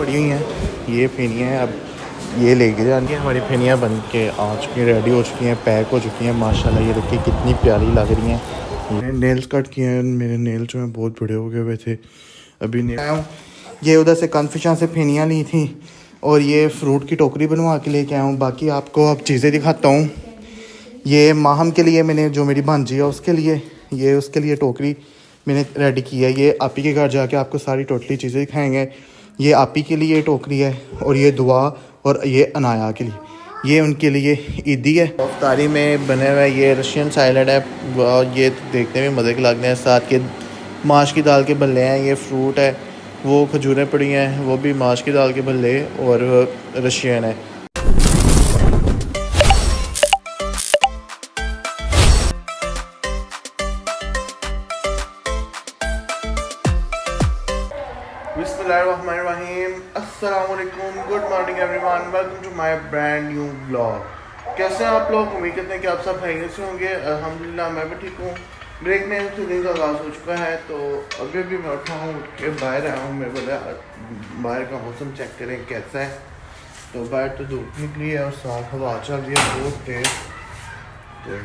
पड़ी हुई हैं। ये फेनियाँ हैं, अब ये लेके जानी है। हमारी फेनियाँ बन के आ चुकी हैं, रेडी हो चुकी हैं, पैक हो चुकी हैं माशाल्लाह। ये देखिए कितनी प्यारी लग रही हैं। मैंने नेल्स कट किए हैं, मेरे नेल जो हैं बहुत बड़े हो गए हुए थे। अभी नहीं आया हूँ। ये उधर से कन्फिशा से फेनियाँ ली थी और ये फ्रूट की टोकरी बनवा के लेके आया हूँ। बाकी आपको अब चीज़ें दिखाता हूँ। ये माहम के लिए मैंने, जो मेरी भांजी है उसके लिए, ये उसके लिए टोकरी मैंने रेडी की है। ये आपी के घर जाके आपको सारी टोटली चीज़ें दिखाएंगे। ये आपी के लिए टोकरी है और ये दुआ और ये अनाया के लिए, ये उनके लिए ईदी है। अफ्तारी में बने हुए ये रशियन साइलेड है, ये देखने में मज़े के लगते हैं। साथ के माश की दाल के भल्ले हैं, ये फ्रूट है, वो खजूरें पड़ी हैं, वो भी माश की दाल के भल्ले और रशियन है। बिस्मिल्लाहिर्रहमानिर्रहीम, अस्सलाम वालेकुम, good morning everyone, welcome to my brand new blog. कैसे हैं आप लोग? उम्मीद करते हैं कि आप सब खैरियत से होंगे। अल्हम्दुलिल्लाह मैं भी ठीक हूँ। ब्रेक में से दिन का आगाज़ हो चुका है, तो अभी भी मैं उठा हूँ, उठ के बाहर आया हूँ। मैं बोला बाहर का मौसम चेक करें कैसा है। तो बाहर तो धूप निकली है और साफ हवा चल रही है बहुत तेज़। तो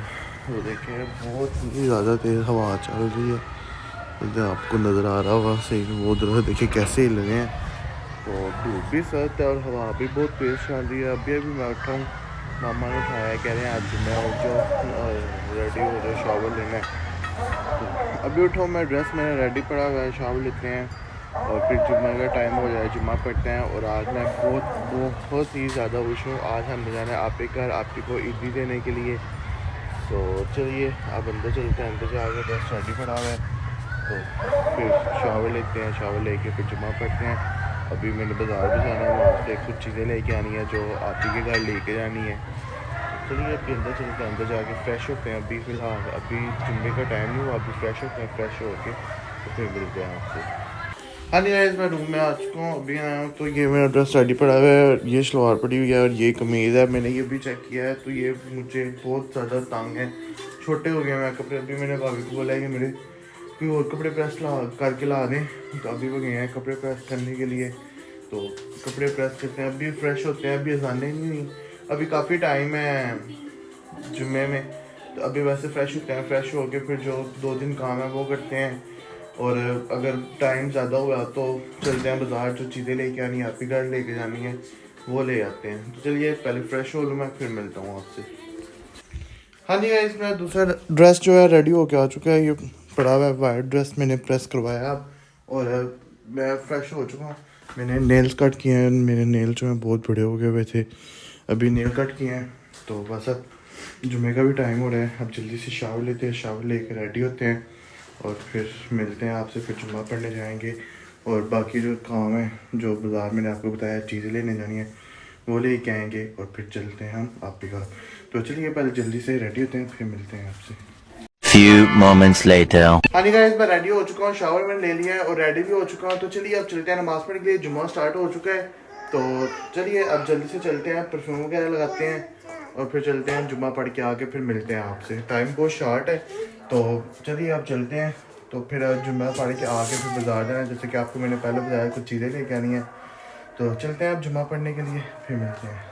वो देखिए बहुत ही ज़्यादा तेज़ हवा चल रही है। इधर आपको नज़र आ रहा होगा सही, वो उधर देखिए कैसे हिल रहे हैं। तो धूप भी सख्त है और हवा भी बहुत तेज़ चल रही है। अभी मैं उठा हूँ, मामा ने उठाया, कह रहे हैं आज जुम्मा उठ जाओ, रेडी हो जाओ, शावर लेना है। तो अभी उठाऊँ मैं, ड्रेस मैंने रेडी पड़ा हुआ है, शावर लेते हैं और फिर जुम्मे का टाइम हो जाए, जुम्मा पढ़ते हैं। और आज मैं बहुत ही ज़्यादा खुश हूँ। आज हम जाना है आपके घर, आपकी को ईदी देने के लिए। तो चलिए अब अंदर चलते हैं। अंदर जाके ड्रेस रेडी पड़ा हुआ है, तो फिर शावर लेते हैं, शावर लेके फिर जुम्मा पढ़ते हैं। अभी मैंने बाज़ार भी जाना है, वहाँ से कुछ चीज़ें लेके आनी है जो आप ही के घर लेके जानी है। तो चलिए अभी अंदर चलते हैं, अंदर जाके फ़्रेश होते हैं। अभी फ़िलहाल अभी जुम्मे का टाइम नहीं हुआ, अभी फ़्रेश होते हैं, फ़्रेश होके तो फिर मिलते हैं आपसे। हाँ जी गाइस, मैं रूम में आ चुका हूँ, अभी आया हूँ। तो ये मेरा ड्रेस रेडी पड़ा हुआ है, ये शलवार पड़ी हुई है और ये कमीज़ है। मैंने ये भी चेक किया है, तो ये मुझे बहुत ज़्यादा तंग है, छोटे हो गए मैं कपड़े। अभी मैंने भाभी को बोला है कि मेरे कोई और कपड़े प्रेस करके ला दें। तो अभी वो गए हैं कपड़े प्रेस करने के लिए, तो कपड़े प्रेस करते हैं। अभी फ्रेश होते हैं, अभी अजानें नहीं हुई, अभी काफ़ी टाइम है जुम्मे में। तो अभी वैसे फ़्रेश होते हैं, फ़्रेश होके फिर जो 2 दिन काम है वो करते हैं। और अगर टाइम ज़्यादा हुआ तो चलते हैं बाज़ार, जो चीज़ें लेके आनी है, आपके घर लेके जानी है, वो ले आते हैं। तो चलिए पहले फ़्रेश हो लूँ मैं, फिर मिलता हूँ आपसे। हाँ जी गाइस, मेरा दूसरा ड्रेस जो है रेडी होके आ चुका है। ये पड़ा हुआ है वाइट ड्रेस, मैंने प्रेस करवाया अब और मैं फ़्रेश हो चुका हूँ। मैंने नेल्स कट किए हैं, मेरे नेल जो हैं बहुत बड़े हो गए हुए थे। अभी नेल कट किए हैं, तो बस अब जुमे का भी टाइम हो रहा है। अब जल्दी से शावर लेते हैं, शावर लेकर रेडी होते हैं और फिर मिलते हैं आपसे। फिर जुम्मा पढ़ने जाएंगे और बाकी जो काम है, जो बाज़ार मैंने आपको बताया चीज़ें लेने जानी है, वो लेके आएंगे और फिर चलते हैं हम आपके घर। तो चलिए पहले जल्दी से रेडी होते हैं, फिर मिलते हैं आपसे। Few moments later. हाँ जी गाइस, मैं रेडी हो चुका हूँ, शावर मैंने ले लिया है और रेडी भी हो चुका हूँ। तो चलिए अब चलते हैं नमाज़ पढ़ने के लिए, जुम्मा स्टार्ट हो चुका है। तो चलिए अब जल्दी से चलते हैं, परफ्यूम वगैरह लगाते हैं और फिर चलते हैं जुम्मा पढ़ के आके फिर मिलते हैं आपसे। टाइम बहुत शॉर्ट है, तो चलिए अब चलते हैं। तो फिर जुम्मा पढ़ के आके फिर बाज़ार जाना है, जैसे कि आपको मैंने पहले बताया, कुछ चीज़ें लेके आनी है। तो चलते हैं अब जुम्मा पढ़ने के लिए, फिर मिलते हैं।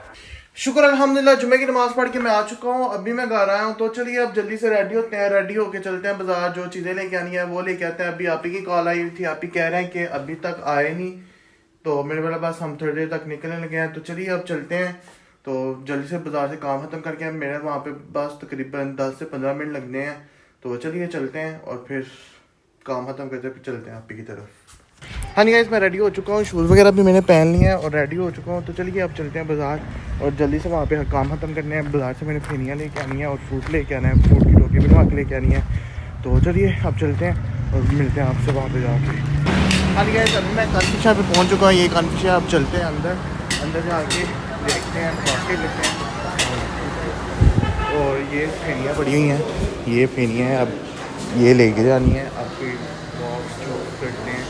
शुक्र अल्हम्दुलिल्लाह, जुम्मे की नमाज़ पढ़ के मैं आ चुका हूँ, अभी मैं घर आया हूँ। तो चलिए अब जल्दी से रेडी होते हैं, रेडी होके चलते हैं बाज़ार, जो चीज़ें लेके आनी है वो लेके आते हैं। अभी आप ही की कॉल आई थी, आप ही कह रहे हैं कि अभी तक आए नहीं, तो मेरे वाला बस हम थोड़ी देर तक निकलने लगे हैं। तो चलिए अब चलते हैं। तो जल्दी से बाज़ार से काम ख़त्म करके मेरे वहाँ पे बस तकरीबन 10 से 15 मिनट लगने हैं। तो चलिए चलते हैं और फिर काम ख़त्म करते फिर चलते हैं आप ही की तरफ। हाँ नहीं गाइस, मैं रेडी हो चुका हूँ, शूज़ वगैरह भी मैंने पहन लिए हैं और रेडी हो चुका हूँ। तो चलिए अब चलते हैं बाज़ार और जल्दी से वहाँ पे काम ख़त्म करने हैं। बाज़ार से मैंने फेनियाँ लेके आनी है और फ्रूट लेके आना है, फ्रूट की टोकरी बनवा के लेके आनी है। तो चलिए अब चलते हैं और मिलते हैं आपसे वहाँ पे जाके। हाँ नहीं गाइस, अभी मैं कन्फिशा पे पहुँच चुका हूँ, ये कन्फिशा। अब चलते हैं अंदर जाके देखते हैं, बाकी लेते हैं। और ये फेनियाँ पड़ी हुई हैं, ये फेनियाँ हैं, अब ये लेके जानी है। अब फिर बॉक्स जो करते हैं,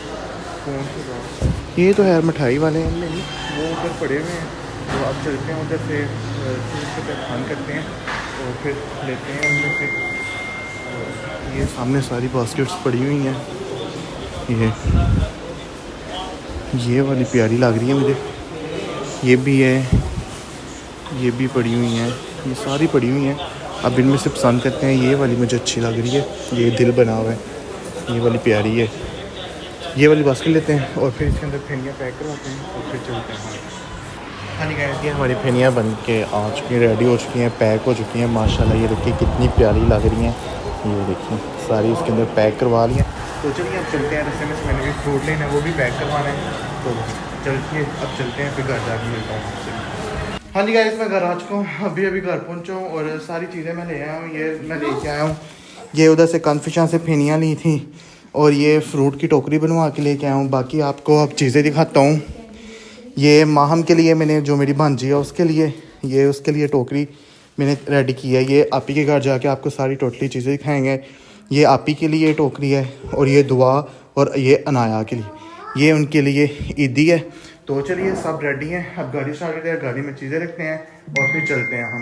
कौन से बॉक्स, ये तो है मिठाई वाले हैं, नहीं वो उधर पड़े हुए हैं। तो अब चलते हैं उधर से, बंद करते हैं और फिर लेते हैं उनमें से। ये सामने सारी बास्केट्स पड़ी हुई हैं, ये ये वाली प्यारी लग रही है मुझे, ये भी है, ये भी पड़ी हुई हैं, ये सारी पड़ी हुई हैं। अब इनमें से पसंद करते हैं। ये वाली मुझे अच्छी लग रही है, ये दिल बना हुआ है, ये वाली प्यारी है। ये वाली बास्केट लेते हैं और फिर इसके अंदर फेनियाँ पैक करवाते हैं और फिर चलते हैं। हाँ जी गाइस, ये हमारी फेनियाँ बन के आ चुकी हैं, रेडी हो चुकी हैं, पैक हो चुकी हैं माशाल्लाह। ये देखिए कितनी प्यारी लग रही हैं, ये देखिए सारी इसके अंदर पैक करवा ली हैं। तो चलिए अब चलते हैं। रस्ते में से मैंने भी फ्रूट लेना है, वो भी पैक करवाना है। तो चलिए अब चलते हैं, फिर घर जाकर मिलता हूँ आपसे। हाँ जी गाइस, मैं घर आ चुका हूँ, अभी अभी घर पहुँचा हूँ और सारी चीज़ें मैं ले आया हूँ। ये मैं लेके आया हूँ, ये उधर से कन्फिशा से फेनियाँ ली थी और ये फ्रूट की टोकरी बनवा के लेके आया हूँ। बाकी आपको अब चीज़ें दिखाता हूँ। ये माहम के लिए मैंने, जो मेरी भांजी है उसके लिए, ये उसके लिए टोकरी मैंने रेडी की है। ये आपी के घर जाके आपको सारी टोटली चीज़ें दिखाएंगे। ये आपी के लिए टोकरी है और ये दुआ और ये अनाया के लिए, ये उनके लिए ईदी है। तो चलिए सब रेडी हैं, अब गाड़ी स्टार्ट करते हैं, गाड़ी में चीज़ें रखते हैं और फिर चलते हैं हम।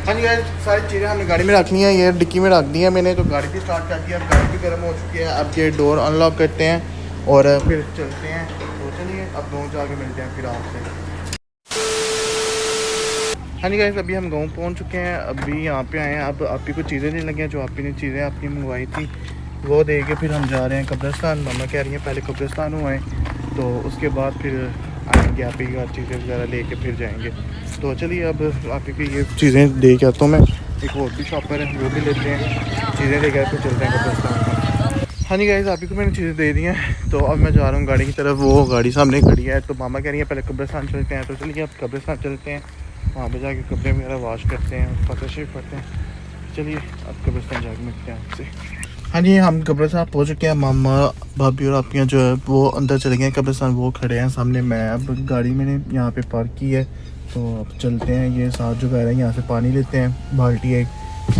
हाँ जी यार, सारी चीज़ें हमने गाड़ी में रख ली हैं, ये डिक्की में रख दी है मैंने। तो गाड़ी भी स्टार्ट कर दी है, अब गाड़ी भी गर्म हो चुकी है। अब ये डोर अनलॉक करते हैं और फिर चलते हैं। तो चलिए अब गाँव जाके मिलते हैं फिर आपसे। हाँ जी गाइस, अभी हम गाँव पहुँच चुके हैं, अभी यहाँ पे आए हैं। अब आपी को चीज़ें नहीं लगी हैं, जो आपी ने चीज़ें आपकी मंगवाई थी वो दे के फिर हम जा रहे हैं कब्रिस्तान। मामा कह रही हैं पहले कब्रिस्तान हुए, तो उसके बाद फिर आएंगे आपी की चीज़ें वगैरह लेके फिर जाएंगे। तो चलिए अब आपी की ये चीज़ें दे के आता हूँ मैं। एक और भी शॉपर है, वो भी लेते हैं, चीज़ें लेकर फिर चलते हैं कब्रिस्तान। हाँ जी गाइस, आपी को मैंने चीज़ें दे दी हैं, तो अब मैं जा रहा हूँ गाड़ी की तरफ। वो गाड़ी सामने खड़ी है, तो मामा कह रही है पहले कब्रिस्तान चलते हैं। तो चलिए अब कब्रिस्तान चलते हैं, वहाँ पर जाके कपड़े वगैरह वॉश करते हैं, फतह शरीफ पढ़ते हैं। चलिए अब कब्रिस्तान जाके मिलते हैं आपसे। हाँ जी, हम कब्रिस्तान पहुँच चुके हैं। मामा भाभी और आपके जो है वो अंदर चले गए हैं कब्रिस्तान, वो खड़े हैं सामने। मैं अब गाड़ी मैंने यहाँ पे पार्क की है, तो अब चलते हैं। ये साथ जो कह रहे हैं यहाँ से पानी लेते हैं, बाल्टी एक,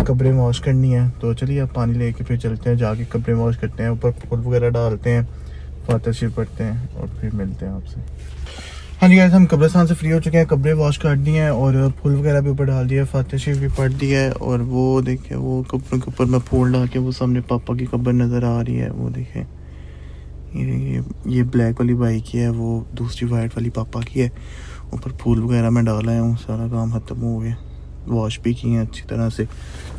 कपड़े वॉश करनी है। तो चलिए अब पानी लेके फिर चलते हैं, जाके कपड़े वॉश करते हैं, ऊपर फूल वगैरह डालते हैं, फतह शरीफ पढ़ते हैं और फिर मिलते हैं आपसे। हाँ जी गाइस, हम कब्रिस्तान से फ्री हो चुके हैं, कपड़े वॉश कर दिए हैं और फूल वगैरह भी ऊपर डाल दिया है, फतह शरीफ भी पढ़ दिया है। और वो देखें, वो कपड़ों के ऊपर मैं फूल डाल के, वो सामने पापा की कब्र नज़र आ रही है। वो देखें, ये ब्लैक वाली बाइक की है, वो दूसरी वाइट वाली पापा की है। ऊपर फूल वगैरह मैं डाला हूँ, सारा काम ख़त्म हो गया, वॉश भी किए हैं अच्छी तरह से।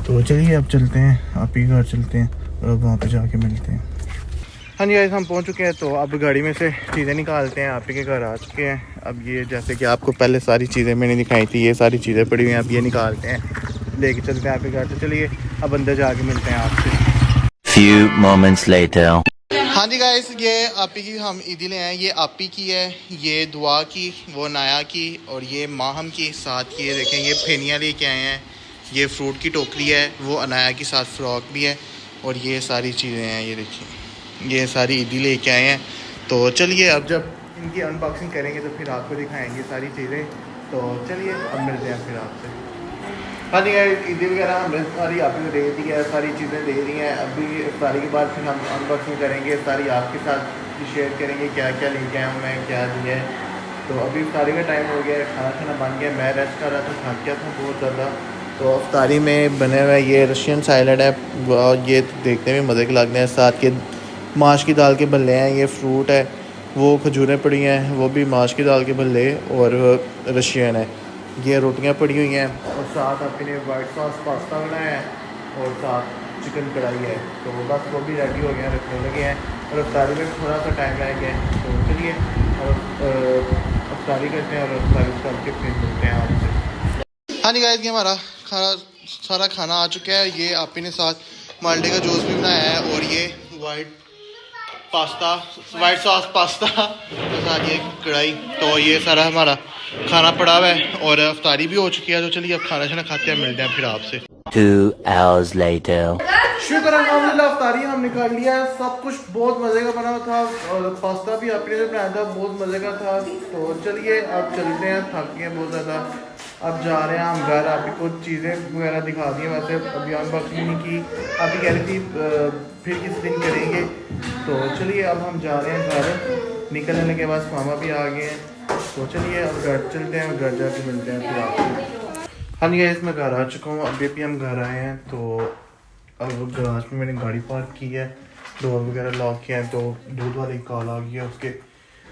तो चलिए अब चलते हैं, आप ही घर चलते हैं और अब वहाँ पर जाके मिलते हैं। हाँ जी गाइस, हम पहुंच चुके हैं, तो अब गाड़ी में से चीज़ें निकालते हैं। आप ही के घर आ चुके हैं। अब ये जैसे कि आपको पहले सारी चीज़ें मैंने दिखाई थी, ये सारी चीज़ें पड़ी हुई हैं, अब ये निकालते हैं, लेके चलते हैं आप ही घर। तो चलिए अब अंदर जाके मिलते हैं आपसे। Few moments later. हाँ जी गाइस, ये आपी की हम ईदी ले आए। ये आपी की है, ये दुआ की, वो नाया की और ये माहम की। साथ ये देखें, ये फेनियाँ लेके आए हैं, ये फ्रूट की टोकरी है, वो अनाया की साथ फ्रॉक भी है और ये सारी चीज़ें हैं। ये देखिए, ये सारी ईदी लेके आए हैं। तो चलिए अब जब इनकी अनबॉक्सिंग करेंगे तो फिर आपको दिखाएंगे सारी चीज़ें। तो चलिए अब मिलते हैं फिर आपसे। हाँ जी, ईदी वगैरह हमने सारी आपको दे दी है, सारी चीज़ें दे दी हैं। अभी इफ्तारी के बाद फिर हम अनबॉक्सिंग करेंगे, सारी आपके साथ शेयर करेंगे क्या क्या लेके आया हूँ मैं, क्या दिया है। तो अभी इफ्तारी का टाइम हो गया है, खाना खाना बन गया, मैं रेस्ट कर रहा था, थक गया था बहुत ज़्यादा। तो इफ्तारी में बने हुए ये रशियन सैलड है, ये देखने में मज़े के लगते हैं। साथ के माश की दाल के भल्ले हैं, ये फ्रूट है, वो खजूरें पड़ी हैं, वो भी माश की दाल के भल्ले और रशियन है। ये रोटियां पड़ी हुई हैं और साथ अपने वाइट सॉस पास्ता बनाया है और साथ चिकन कढ़ाई है। तो बस वो भी रेडी हो गए हैं, रखने लगे हैं और इफ्तारी में थोड़ा सा टाइम रह गया है। तो चलिए और इफ्तारी करते हैं और इफ्तारी करके फिर मिलते हैं आपसे। हाँ जी गाइस, ये हमारा सारा खाना आ चुका है। ये आपी ने साथ माल्टे का जूस भी बनाया है और ये वाइट सॉस पास्ता के साथ ये कढ़ाई। तो ये सारा हमारा खाना पड़ा हुआ है और इफ्तारी भी हो चुकी है। तो चलिए अब खाना शाना खाते हैं, मिलते हैं फिर आपसे। 2 hours later. शुक्र अल्हम्दुलिल्लाह, इफ्तारी हमने कर लिया है, सब कुछ बहुत मज़े का बना था और पास्ता भी आपने जो बनाया था बहुत मज़े का था। तो चलिए अब चलते हैं, थक गए बहुत ज़्यादा, अब जा रहे हैं हम घर। आपकी कुछ चीज़ें वगैरह दिखा दी हैं, वैसे अभी अनबॉक्सिंग नहीं की, अभी कह रही थी फिर किसी दिन करेंगे। तो चलिए अब हम जा रहे हैं घर, निकलने के बाद मामा भी आ गए हैं। तो चलिए अब घर चलते हैं और घर जाके मिलते हैं फिर आपसे। हाँ जी गाइस, मैं घर आ चुका हूँ, अभी भी हम घर आए हैं। तो अब गराज में मैंने गाड़ी पार्क की है, डोर वगैरह लॉक किया है। तो दूध वाले की कॉल आ गई है, उसके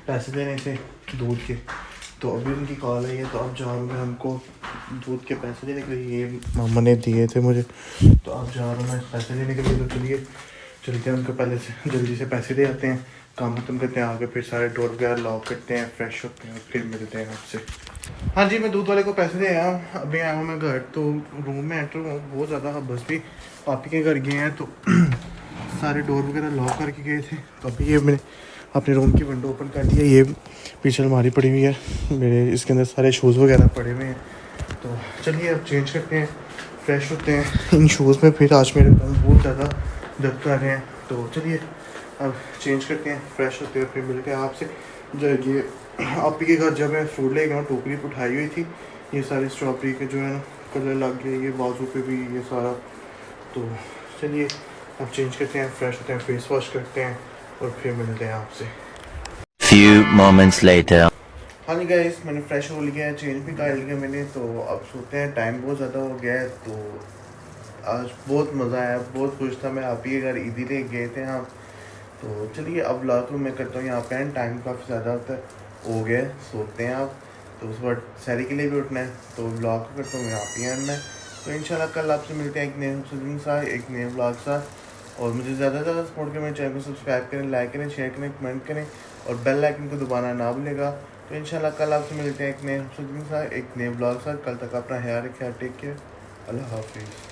पैसे देने थे दूध के, तो अभी उनकी कॉल आई है, तो अब जा रहा हूँ मैं हमको दूध के पैसे देने के लिए। ये मामा ने दिए थे मुझे, तो अब जा रहा हूँ मैं पैसे देने के लिए। तो चलिए चलते हैं, उनको पहले से जल्दी से पैसे दे आते हैं, काम खत्म करते हैं, आगे फिर सारे डोर वगैरह लॉक करते हैं, फ्रेश होते हैं और फिर मिलते हैं आपसे। हाँ जी, मैं दूध वाले को पैसे दे आया हूँ, अभी आया हूँ मैं घर। तो रूम में एंटर हुआ, बहुत ज़्यादा बस भी पापी के घर गए हैं, तो सारे डोर वगैरह लॉक करके गए थे। तो अभी ये मैंने अपने रूम की विंडो ओपन कर दी है। ये पीछे अलमारी पड़ी हुई है मेरे, इसके अंदर सारे शूज़ वगैरह पड़े हुए हैं। तो चलिए अब चेंज करते हैं, फ्रेश होते हैं। इन शूज़ में फिर आज मेरे पास बहुत ज़्यादा दर्द कर रहे हैं, तो चलिए अब चेंज करते हैं, फ्रेश होते हैं, फिर मिलते हैं आपसे। जब ये आप ही के घर जब मैं फ्रूट ले गया हूँ, टोकरी उठाई हुई थी, ये सारी स्ट्रॉबेरी के जो है ना कलर लग गया, ये बाजू पे भी ये सारा। तो चलिए अब चेंज करते हैं, फ्रेश होते हैं, फेस वॉश करते हैं और फिर मिलते हैं आपसे। Few moments later. हाँ जी गाइस, मैंने फ्रेश हो लिया है, चेंज भी कर लिया मैंने, तो अब सोते हैं, टाइम बहुत ज़्यादा हो गया है। तो आज बहुत मज़ा आया, बहुत खुश था मैं, आप ही के घर ईदी ले गए थे हम। तो चलिए अब व्लॉग को मैं करता हूँ यहाँ पे एंड, टाइम काफ़ी ज़्यादा होता है, हो गया, सोते हैं आप। तो उस वक्त सैरी के लिए भी उठना है, तो व्लॉग को करता हूँ यहाँ पे एंड में। तो इंशाल्लाह कल आपसे मिलते हैं एक नए दिन साथ, एक नए व्लॉग साथ। और मुझे ज़्यादा से ज़्यादा सपोर्ट करें, मेरे चैनल को सब्सक्राइब करें, लाइक करें, शेयर करें, कमेंट करें और बेल आइकन को दबाना ना भूलेगा। तो इंशाल्लाह कल आपसे मिलते हैं एक नए दिन साथ, एक नए व्लॉग साथ। कल तक अपना ख्याल रखें, टेक केयर, अल्लाह हाफिज़।